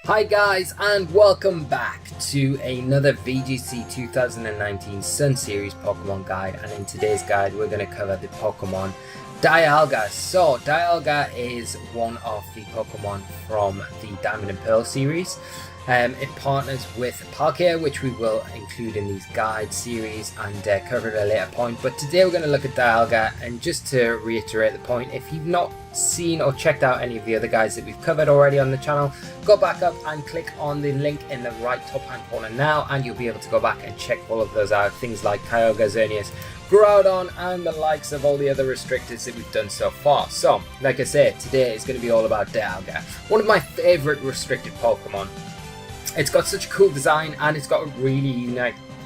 Hi guys, and welcome back to another VGC 2019 Sun Series Pokemon guide, and in today's guide we're going to cover the Pokemon Dialga. So Dialga is one of the Pokemon from the Diamond and Pearl series. It partners with Palkia, which we will include in these guide series and cover at a later point. But today we're going to look at Dialga, and just to reiterate the point, if you've not seen or checked out any of the other guides that we've covered already on the channel, go back up and click on the link in the right top hand corner now, and you'll be able to go back and check all of those out. Things like Kyogre, Xerneas, Groudon, and the likes of all the other restrictors that we've done so far. So, like I said, today is going to be all about Dialga, one of my favourite restricted Pokemon. It's got such a cool design and it's got a really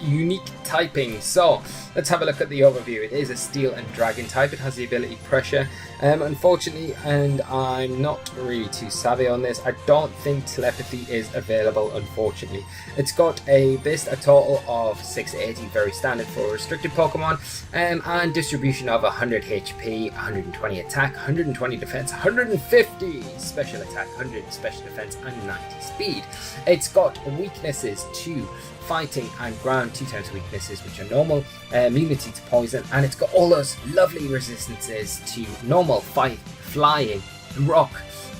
unique typing. So let's have a look at the overview. It is a Steel and Dragon type. It has the ability Pressure. Unfortunately, and I'm not really too savvy on this, I don't think Telepathy is available, unfortunately. It's got a total of 680, very standard for a restricted Pokemon, and distribution of 100 HP, 120 attack, 120 defense, 150 special attack, 100 special defense, and 90 speed. It's got weaknesses to Fighting and Ground, 2 times weaknesses which are normal, immunity to poison, and it's got all those lovely resistances to normal, fight, flying, rock,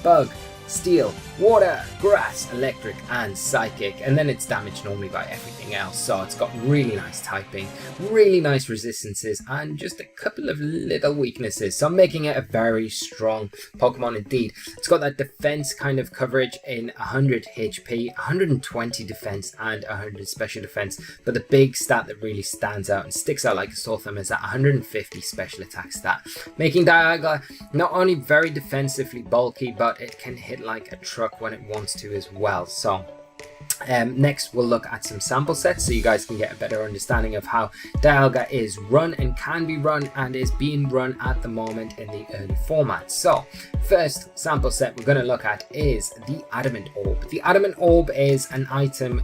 bug, steel, water, grass, electric, and psychic, and then it's damaged normally by everything else. So it's got really nice typing, really nice resistances, and just a couple of little weaknesses, so making it a very strong Pokemon indeed. It's got that defense kind of coverage in 100 HP, 120 defense, and 100 special defense, but the big stat that really stands out and sticks out like a sore thumb is that 150 special attack stat, making Dialga not only very defensively bulky, but it can hit like a truck when it wants to as well. So next we'll look at some sample sets so you guys can get a better understanding of how Dialga is run and can be run and is being run at the moment in the early format. So first sample set we're going to look at is the Adamant Orb. The Adamant Orb is an item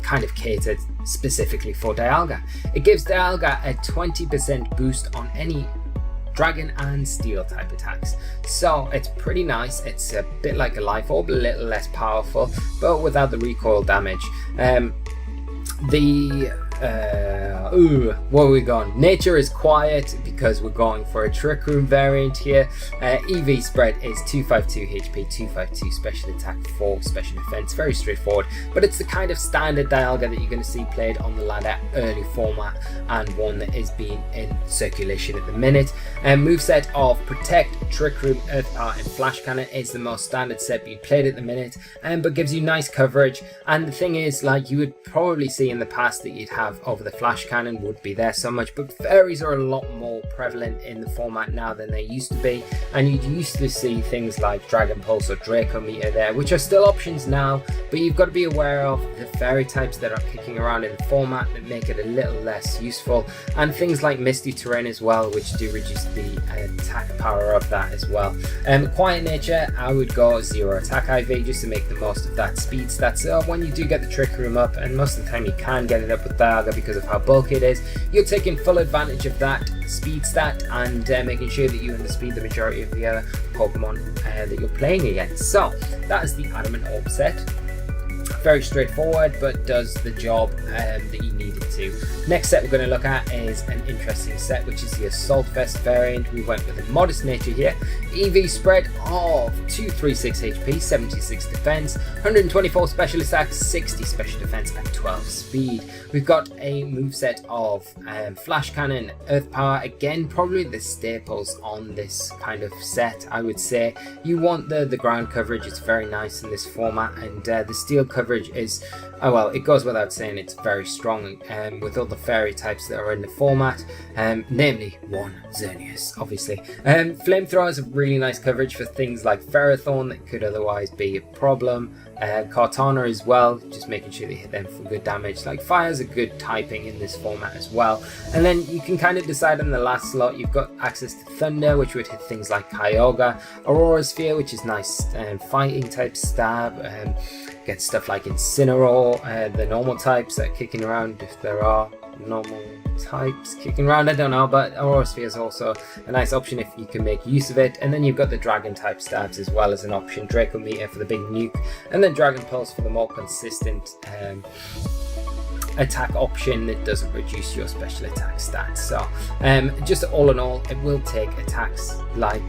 kind of catered specifically for Dialga. It gives Dialga a 20% boost on any Dragon and Steel type attacks, so it's pretty nice. It's a bit like a Life Orb, a little less powerful, but without the recoil damage. Where are we going? Nature is quiet because we're going for a Trick Room variant here. Eevee spread is 252 HP, 252 special attack, 4 special defense. Very straightforward, but it's the kind of standard Dialga that you're going to see played on the ladder early format, and one that is being in circulation at the minute. Moveset of Protect, Trick Room, Earth Power, and Flash Cannon is the most standard set being played at the minute, but gives you nice coverage. And the thing is, like you would probably see in the past that you'd have over the Flash Cannon would be there so much, but fairies are a lot more prevalent in the format now than they used to be, and you used to see things like Dragon Pulse or Draco Meter there, which are still options now, but you've got to be aware of the fairy types that are kicking around in the format that make it a little less useful, and things like Misty Terrain as well, which do reduce the attack power of that as well. Quiet Nature, I would go 0 attack IV just to make the most of that speed stat. So when you do get the Trick Room up, and most of the time you can get it up with Dialga because of how bulky it is, you're taking full advantage of that speed stat and making sure that you underspeed the majority of the other Pokemon that you're playing against. So that is the Adamant Orb set. Very straightforward, but does the job that you need it to. Next set we're going to look at is an interesting set, which is the Assault Vest variant. We went with a Modest Nature here. Eevee spread of 236 HP, 76 defense, 124 special attack, 60 special defense, and 12 speed. We've got a moveset of Flash Cannon, Earth Power. Again, probably the staples on this kind of set, I would say. You want the ground coverage, it's very nice in this format, and the steel coverage is, oh well, it goes without saying, it's very strong with all the fairy types that are in the format, namely one Xerneas, obviously. Flamethrower is a really nice coverage for things like Ferrothorn that could otherwise be a problem. Kartana as well, just making sure they hit them for good damage. Like Fire's a good typing in this format as well. And then you can kind of decide on the last slot, you've got access to Thunder, which would hit things like Kyogre, Aurora Sphere, which is nice fighting type stab, get stuff like Incineroar, the normal types that are kicking around if there are, normal types kicking around, I don't know, but Aurora Sphere is also a nice option if you can make use of it. And then you've got the Dragon type stabs as well as an option, Draco Meter for the big nuke, and then Dragon Pulse for the more consistent attack option that doesn't reduce your special attack stats. So just all in all, it will take attacks like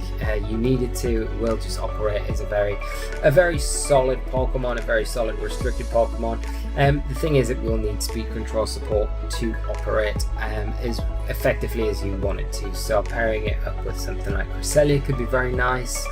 you need it to. It will just operate as a very solid Pokemon, a very solid restricted Pokemon. The thing is, it will need speed control support to operate as effectively as you want it to. So pairing it up with something like Cresselia could be very nice.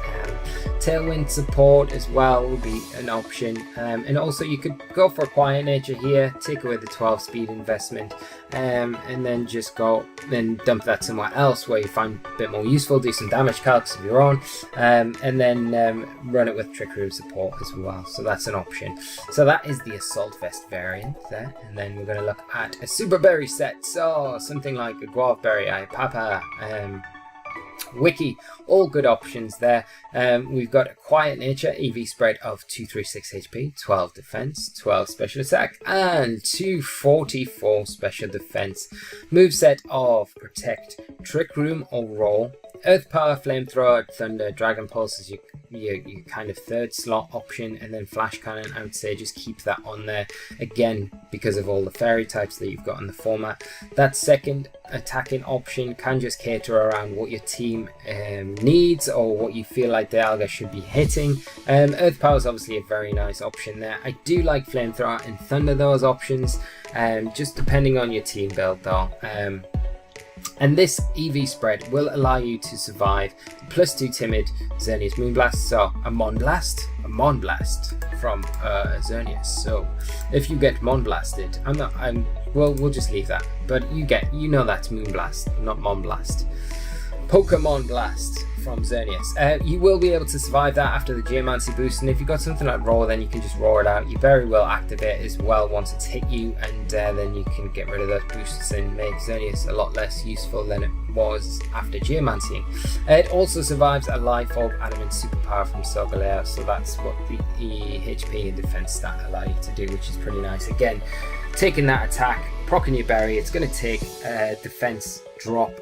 Tailwind support as well would be an option, and also you could go for a Quiet Nature here, take away the 12 speed investment, and then just go then dump that somewhere else where you find a bit more useful, do some damage calcs of your own, and then run it with Trick Room support as well. So that's an option. So that is the Assault Vest variant there, and then we're going to look at a Super Berry set. So something like a Guava Berry, Papa, Wiki, all good options there. We've got a Quiet Nature, EV spread of 236 HP, 12 defense, 12 special attack, and 244 special defense. Moveset of Protect, Trick Room or Roll, Earth Power, Flamethrower, Thunder, Dragon Pulse is your kind of third slot option, and then Flash Cannon. I would say just keep that on there again because of all the fairy types that you've got in the format. That second attacking option can just cater around what your team needs or what you feel like Dialga should be hitting. Earth Power is obviously a very nice option there. I do like Flamethrower and Thunder, those options, just depending on your team build though. And this EV spread will allow you to survive +2 Timid Xerneas Moonblast, so a Monblast from Xerneas. So if you get Monblasted, we'll just leave that. But you know that's Moonblast, not Monblast. Pokemon Blast from Xerneas. You will be able to survive that after the Geomancy boost, and if you've got something like Roar, then you can just roar it out. You very well activate as well once it's hit you, and then you can get rid of those boosts and make Xerneas a lot less useful than it was after Geomancying. It also survives a Life Orb, Adamant Superpower from Solgaleo, so that's what the HP and defense stat allow you to do, which is pretty nice. Again, taking that attack, proccing your berry, it's going to take defense drop,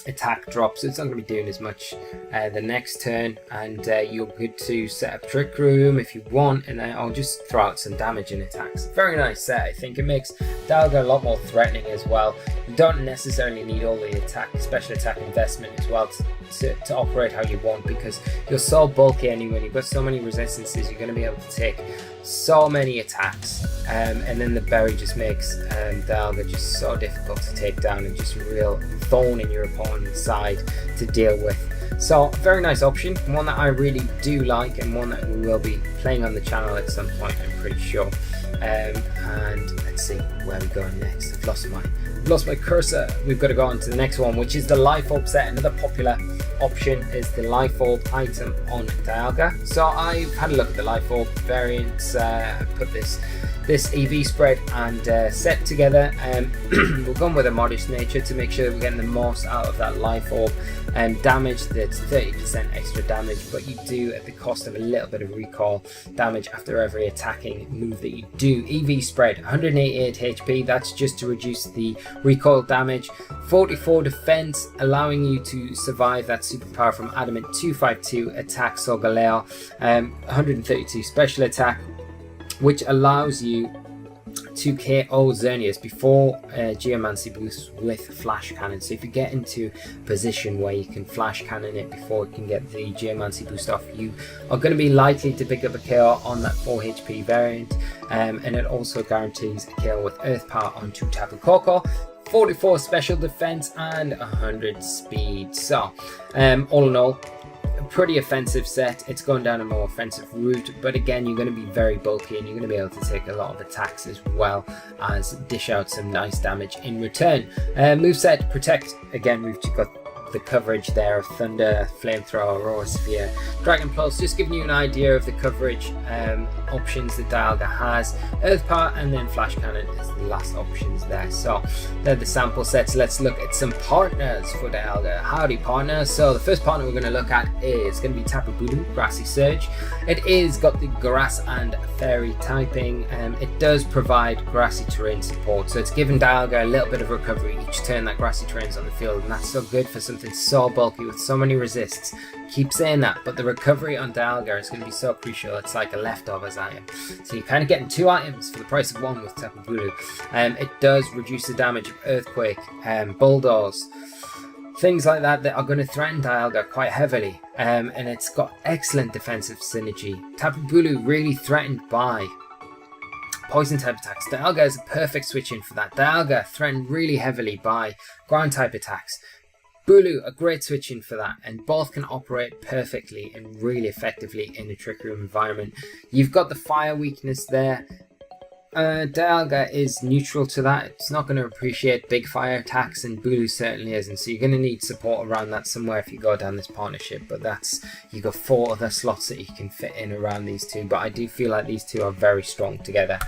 attack drop, so it's not going to be doing as much the next turn, and you're good to set up Trick Room if you want, and I'll just throw out some damage and attacks. Very nice set. I think it makes Dialga a lot more threatening as well. You don't necessarily need all the special attack investment as well to operate how you want, because you're so bulky anyway. You've got so many resistances, you're going to be able to take so many attacks, and then the berry just makes Dialga just so difficult to take down and just a real thorn in your opponent's side to deal with. So very nice option, one that I really do like, and one that we will be playing on the channel at some point, I'm pretty sure. And let's see where we go next. I've lost my cursor. We've got to go on to the next one, which is the Life Orb set. Another popular option is the Life Orb item on Dialga. So I've had a look at the Life Orb variants. I put this EV spread and set together. We're going with a modest nature to make sure that we're getting the most out of that Life Orb. Damage that's 30% extra damage, but you do at the cost of a little bit of recall damage after every attacking move that you do. EV spread, 188 HP, that's just to reduce the recoil damage. 44 defense, allowing you to survive that superpower from Adamant. 252 attack Solgaleo, 132 special attack, which allows you to KO Xerneas before Geomancy boost with Flash Cannon. So if you get into a position where you can Flash Cannon it before it can get the Geomancy boost off, you are going to be likely to pick up a KO on that 4 HP variant, and it also guarantees a KO with Earth Power onto Tapu Koko. 44 special defense and 100 speed. So all in all, pretty offensive set. It's going down a more offensive route, but again, you're going to be very bulky and you're going to be able to take a lot of attacks as well as dish out some nice damage in return. Moveset Protect, again, we've got the coverage there of Thunder, Flamethrower, Aurora Sphere, Dragon Pulse, just giving you an idea of the coverage options that Dialga has. Earth Power and then Flash Cannon is the last options there. So they're the sample sets. Let's look at some partners for Dialga. Howdy partners. So the first partner we're going to look at is going to be Tapu Bulu, Grassy Surge. It is got the grass and fairy typing. It does provide grassy terrain support, so it's given Dialga a little bit of recovery each turn that grassy terrain's on the field, and that's so good for something so bulky with so many resists. Keep saying that, but the recovery on Dialga is going to be so crucial. It's like a leftovers item, so you're kind of getting two items for the price of one with Tapu Bulu. It does reduce the damage of Earthquake, Bulldoze, things like that that are going to threaten Dialga quite heavily, and it's got excellent defensive synergy. Tapu Bulu really threatened by poison type attacks. Dialga is a perfect switch in for that. Dialga threatened really heavily by ground type attacks. Bulu, a great switch in for that, and both can operate perfectly and really effectively in a Trick Room environment. You've got the fire weakness there. Dialga is neutral to that. It's not going to appreciate big fire attacks, and Bulu certainly isn't, so you're going to need support around that somewhere if you go down this partnership. But that's, you've got 4 other slots that you can fit in around these two, but I do feel like these two are very strong together.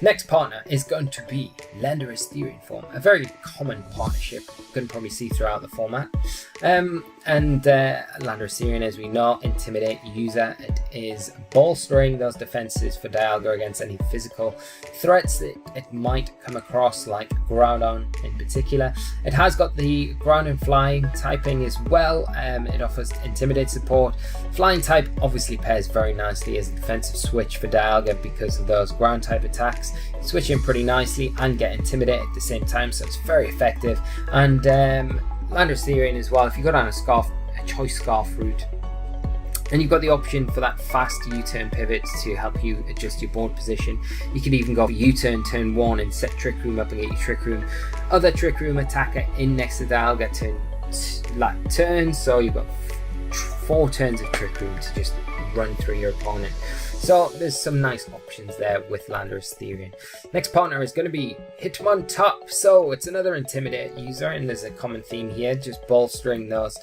Next partner is going to be Lando Ethereum form, a very common partnership you can probably see throughout the format. Lando Ethereum, as we know, intimidate user. It is bolstering those defenses for Dialga against any physical threats that it might come across, like Groudon in particular. It has got the ground and flying typing as well. It offers intimidate support. Flying type obviously pairs very nicely as a defensive switch for Dialga because of those ground type attacks. Switch in pretty nicely and get intimidate at the same time, so it's very effective. And Lando Ethereum as well, if you go down a choice scarf route, and you've got the option for that fast U-turn pivot to help you adjust your board position. You could even go for U-turn turn 1 and set Trick Room up and get your Trick Room, other Trick Room attacker in next to Dialga turn, so you've got 4 turns of Trick Room to just run through your opponent. So there's some nice options there with Lando Ethereum. Next partner is going to be Hitmontop. So it's another intimidate user, and there's a common theme here, just bolstering those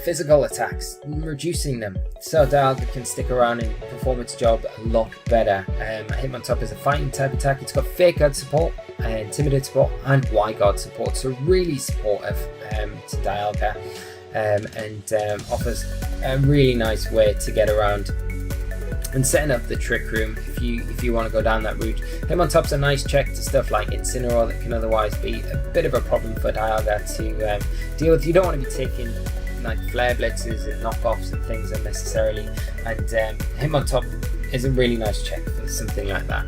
physical attacks, reducing them, so Dialga can stick around and perform its job a lot better. Hitmontop is a fighting type attack. It's got Fake Guard support, Intimidate support, and Y-Guard support, so really supportive to Dialga, and offers a really nice way to get around and setting up the Trick Room if you want to go down that route. Hitmontop's a nice check to stuff like Incineroar that can otherwise be a bit of a problem for Dialga to deal with. You don't want to be taking like Flare Blitzes and knockoffs and things unnecessarily, and Hitmontop is a really nice check for something like that.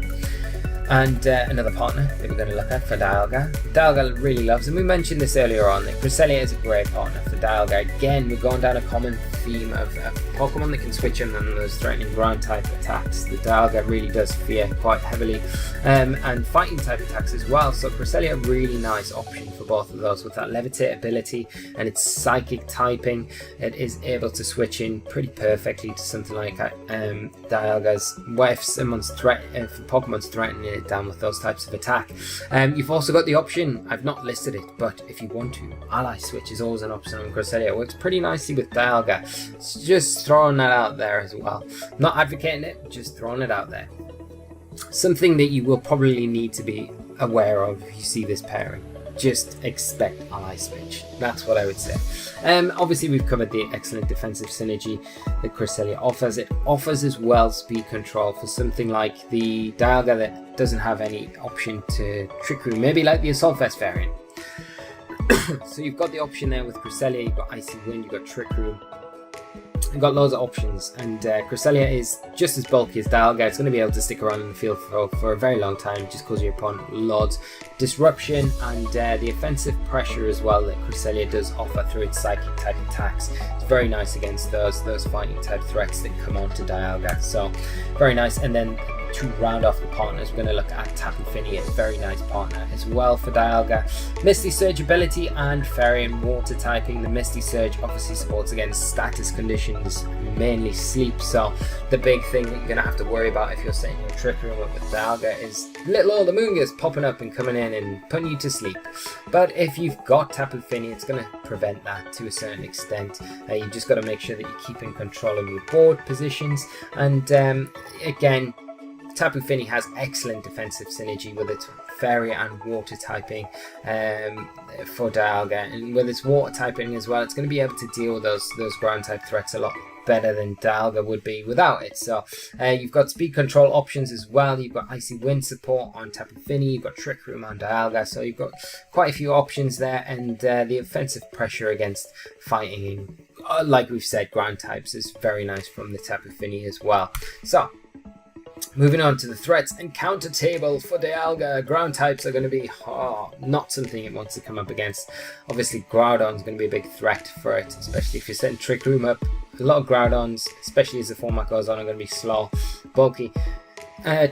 And another partner that we're going to look at for Dialga. Dialga really loves, and we mentioned this earlier on, that Cresselia is a great partner for Dialga. Again, we're going down a common theme of Pokemon that can switch in on those threatening ground type attacks that Dialga really does fear quite heavily, and fighting type attacks as well. So Cresselia, really nice option for both of those with that Levitate ability and its psychic typing. It is able to switch in pretty perfectly to something like Dialga's, where if Pokemon's threatening it down with those types of attack. You've also got the option, I've not listed it, but if you want to, Ally Switch is always an option on Cresselia. It works pretty nicely with Dialga. So just throwing that out there as well. Not advocating it, just throwing it out there. Something that you will probably need to be aware of if you see this pairing. Just expect Ally Switch. That's what I would say. Obviously we've covered the excellent defensive synergy that Cresselia offers. It offers as well speed control for something like the Dialga that doesn't have any option to Trick Room, maybe like the Assault Vest variant. So you've got the option there with Cresselia, you've got Icy Wind, you've got Trick Room. You've got loads of options, and Cresselia is just as bulky as Dialga. It's going to be able to stick around in the field for a very long time, just causing your opponent loads disruption, and the offensive pressure as well that Cresselia does offer through its psychic type attacks. It's very nice against those fighting type threats that come onto Dialga, so very nice. And then to round off the partners, we're going to look at Tapu Fini, a very nice partner as well for Dialga. Misty Surge ability and Fairy and Water typing. The Misty Surge obviously supports against status conditions, mainly sleep, so the big thing that you're going to have to worry about if you're setting your Trick Room up with Dialga is little old Amoonguss popping up and coming in and putting you to sleep. But if you've got Tapu Fini, it's going to prevent that to a certain extent. You've just got to make sure that you're keeping control of your board positions, and again, Tapu Fini has excellent defensive synergy with its Fairy and Water typing for Dialga, and with its Water typing as well, it's going to be able to deal with those ground type threats a lot better than Dialga would be without it. So you've got speed control options as well. You've got Icy Wind support on Tapu Fini, you've got Trick Room on Dialga, so you've got quite a few options there, and the offensive pressure against fighting, like we've said, ground types is very nice from the Tapu Fini as well. So moving on to the threats and counter table for Dialga. Ground types are going to be not something it wants to come up against. Obviously Groudon is going to be a big threat for it, especially if you're setting Trick Room up. A lot of Groudons, especially as the format goes on, are going to be slow, bulky.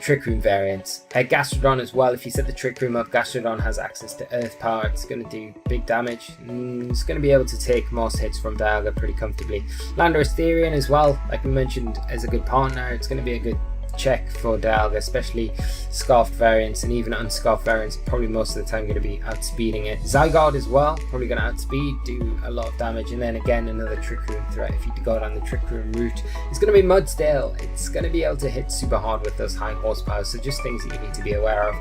Trick Room variants. Gastrodon as well. If you set the Trick Room up, Gastrodon has access to Earth Power. It's going to do big damage. It's going to be able to take most hits from Dialga pretty comfortably. Lando Asterion as well, like we mentioned, as a good partner. It's going to be a good check for Dialga, especially Scarfed variants, and even unscarfed variants probably most of the time going to be outspeeding it. Zygarde as well, probably going to outspeed, do a lot of damage, and then again another Trick Room threat. If you go down the Trick Room route, it's going to be Mudsdale. It's going to be able to hit super hard with those high horsepower, so just things that you need to be aware of.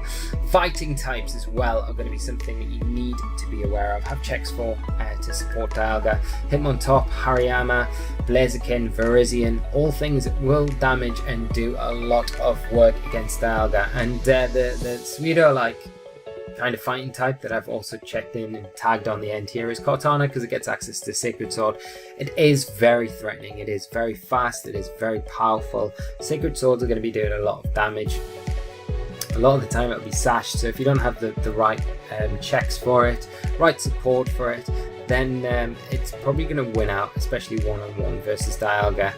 Fighting types as well are going to be something that you need to be aware of. Have checks for to support Dialga. Hitmontop, Hariyama, Blaziken, Virizion, all things that will damage and do a lot of work against Dialga. And the sweeter, like, kind of fighting type that I've also checked in and tagged on the end here is Cortana, because it gets access to Sacred Sword. It is very threatening, it is very fast, it is very powerful. Sacred Swords are going to be doing a lot of damage. A lot of the time it'll be sashed, so if you don't have the right checks for it, right support for it, then it's probably going to win out, especially one-on-one versus Dialga.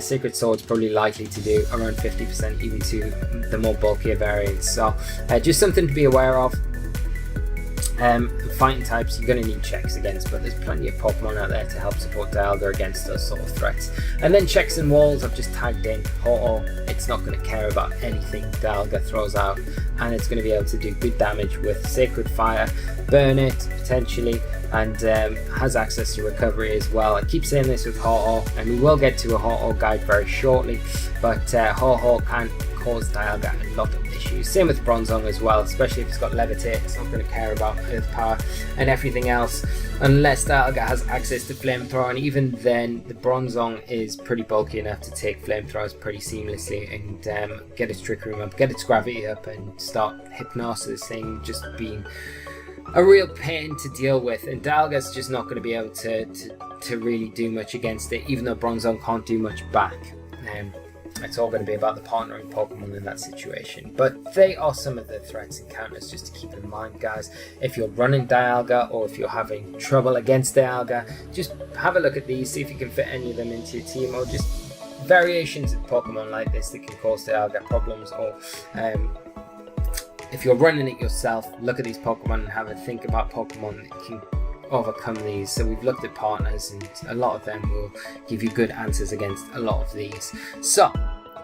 Sacred Sword's probably likely to do around 50% even to the more bulkier variants, so just something to be aware of. Fighting types you're going to need checks against, but there's plenty of Pokemon out there to help support Dialga against those sort of threats. And then checks and walls, I've just tagged in Ho-Oh. It's not going to care about anything Dialga throws out, and it's going to be able to do good damage with Sacred Fire, Burn It potentially, and has access to recovery as well. I keep saying this with Ho-Oh, and we will get to a Ho-Oh guide very shortly, but Ho-Oh can cause Dialga a lot of issues. Same with Bronzong as well, especially if it's got Levitate. It's not going to care about Earth Power and everything else unless Dialga has access to Flamethrower, and even then the Bronzong is pretty bulky enough to take Flamethrowers pretty seamlessly and get its Trick Room up, get its Gravity up, and start Hypnosis thing just being a real pain to deal with. And Dialga's just not going to be able to really do much against it, even though Bronzong can't do much back. It's all going to be about the partnering Pokemon in that situation. But they are some of the threats and counters just to keep in mind, guys. If you're running Dialga, or if you're having trouble against Dialga, just have a look at these, see if you can fit any of them into your team, or just variations of Pokemon like this that can cause Dialga problems. Or if you're running it yourself, look at these Pokemon and have a think about Pokemon that can overcome these. So we've looked at partners, and a lot of them will give you good answers against a lot of these. So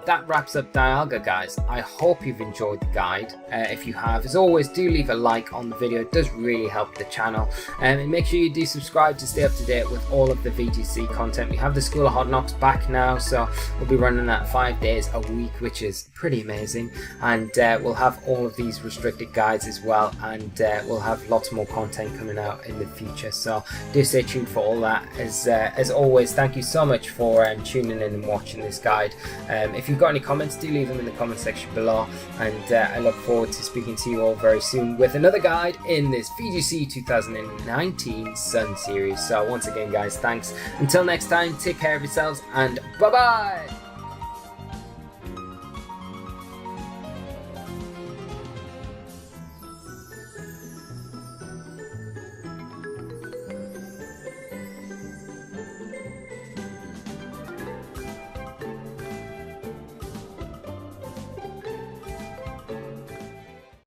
that wraps up Dialga, guys. I hope you've enjoyed the guide. If you have, as always, do leave a like on the video. It does really help the channel, and make sure you do subscribe to stay up to date with all of the VGC content. We have the School of Hard Knocks back now, so we'll be running that 5 days a week, which is pretty amazing. And we'll have all of these restricted guides as well, and we'll have lots more content coming out in the future, so do stay tuned for all that. As always, thank you so much for tuning in and watching this guide. If you've got any comments, do leave them in the comment section below, and I look forward to speaking to you all very soon with another guide in this VGC 2019 Sun series. So once again, guys, thanks. Until next time, take care of yourselves, and bye bye.